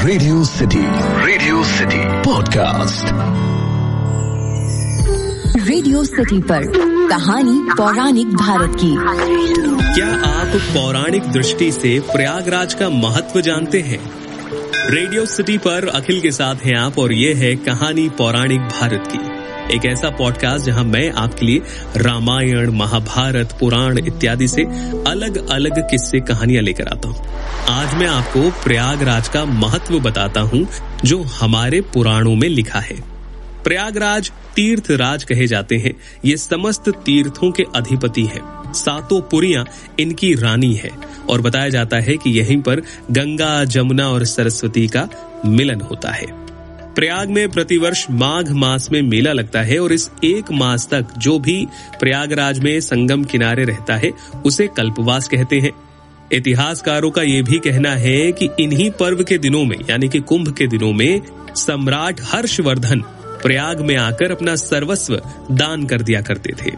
Radio city podcast. Radio city पर कहानी पौराणिक भारत की। क्या आप पौराणिक दृष्टि से प्रयागराज का महत्व जानते हैं? रेडियो सिटी पर अखिल के साथ हैं आप और ये है कहानी पौराणिक भारत की, एक ऐसा पॉडकास्ट जहां मैं आपके लिए रामायण, महाभारत, पुराण इत्यादि से अलग अलग किस्से कहानियां लेकर आता हूं। आज मैं आपको प्रयागराज का महत्व बताता हूं जो हमारे पुराणों में लिखा है। प्रयागराज तीर्थराज कहे जाते हैं। ये समस्त तीर्थों के अधिपति हैं। 7 पुरियां इनकी रानी है और बताया जाता है कि यहीं पर गंगा, जमुना और सरस्वती का मिलन होता है। प्रयाग में प्रतिवर्ष माघ मास में मेला लगता है और इस एक मास तक जो भी प्रयागराज में संगम किनारे रहता है उसे कल्पवास कहते हैं। इतिहासकारों का ये भी कहना है कि इन्हीं पर्व के दिनों में यानी कि कुंभ के दिनों में सम्राट हर्षवर्धन प्रयाग में आकर अपना सर्वस्व दान कर दिया करते थे।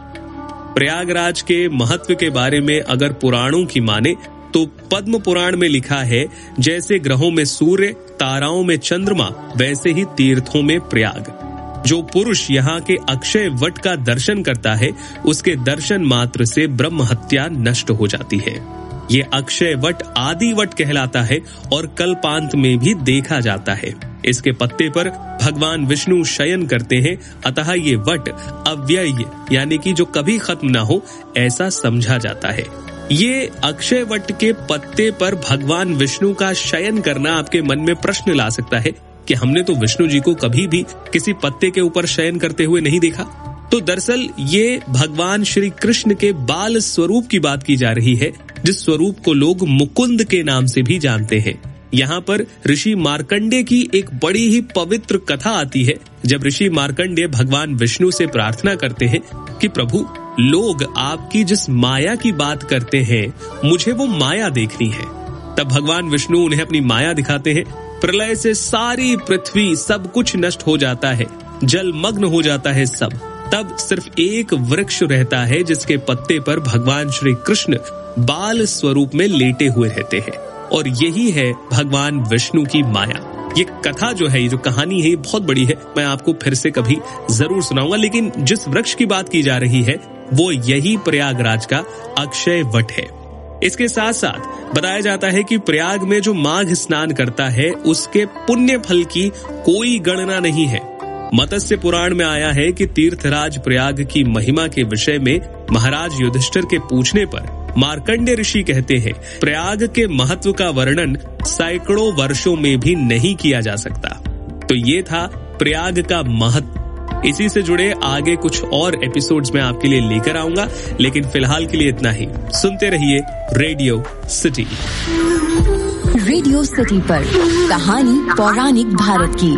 प्रयागराज के महत्व के बारे में अगर पुराणों की माने तो पद्म पुराण में लिखा है, जैसे ग्रहों में सूर्य, ताराओं में चंद्रमा, वैसे ही तीर्थों में प्रयाग। जो पुरुष यहाँ के अक्षय वट का दर्शन करता है उसके दर्शन मात्र से ब्रह्म हत्या नष्ट हो जाती है। ये अक्षय वट आदि वट कहलाता है और कल्पांत में भी देखा जाता है। इसके पत्ते पर भगवान विष्णु शयन करते हैं, अतः ये वट अव्यय यानी कि जो कभी खत्म ना हो ऐसा समझा जाता है। ये अक्षय वट के पत्ते पर भगवान विष्णु का शयन करना आपके मन में प्रश्न ला सकता है कि हमने तो विष्णु जी को कभी भी किसी पत्ते के ऊपर शयन करते हुए नहीं देखा। तो दरअसल ये भगवान श्री कृष्ण के बाल स्वरूप की बात की जा रही है, जिस स्वरूप को लोग मुकुंद के नाम से भी जानते हैं। यहाँ पर ऋषि मार्कंडेय की एक बड़ी ही पवित्र कथा आती है, जब ऋषि मार्कंडेय भगवान विष्णु से प्रार्थना करते हैं कि प्रभु, लोग आपकी जिस माया की बात करते हैं मुझे वो माया देखनी है। तब भगवान विष्णु उन्हें अपनी माया दिखाते हैं। प्रलय से सारी पृथ्वी सब कुछ नष्ट हो जाता है, जलमग्न हो जाता है सब। तब सिर्फ एक वृक्ष रहता है जिसके पत्ते पर भगवान श्री कृष्ण बाल स्वरूप में लेटे हुए रहते हैं और यही है भगवान विष्णु की माया। ये कथा जो है, ये जो कहानी है, ये बहुत बड़ी है। मैं आपको फिर से कभी जरूर सुनाऊंगा, लेकिन जिस वृक्ष की बात की जा रही है वो यही प्रयागराज का अक्षय वट है। इसके साथ साथ बताया जाता है कि प्रयाग में जो माघ स्नान करता है उसके पुण्य फल की कोई गणना नहीं है। मत्स्य पुराण में आया है कि तीर्थराज प्रयाग की महिमा के विषय में महाराज युधिष्ठिर के पूछने पर मार्कंडेय ऋषि कहते हैं, प्रयाग के महत्व का वर्णन सैकड़ों वर्षों में भी नहीं किया जा सकता। तो ये था प्रयाग का महत्व। इसी से जुड़े आगे कुछ और एपिसोड्स में आपके लिए लेकर आऊंगा, लेकिन फिलहाल के लिए इतना ही। सुनते रहिए रेडियो सिटी। रेडियो सिटी पर कहानी पौराणिक भारत की।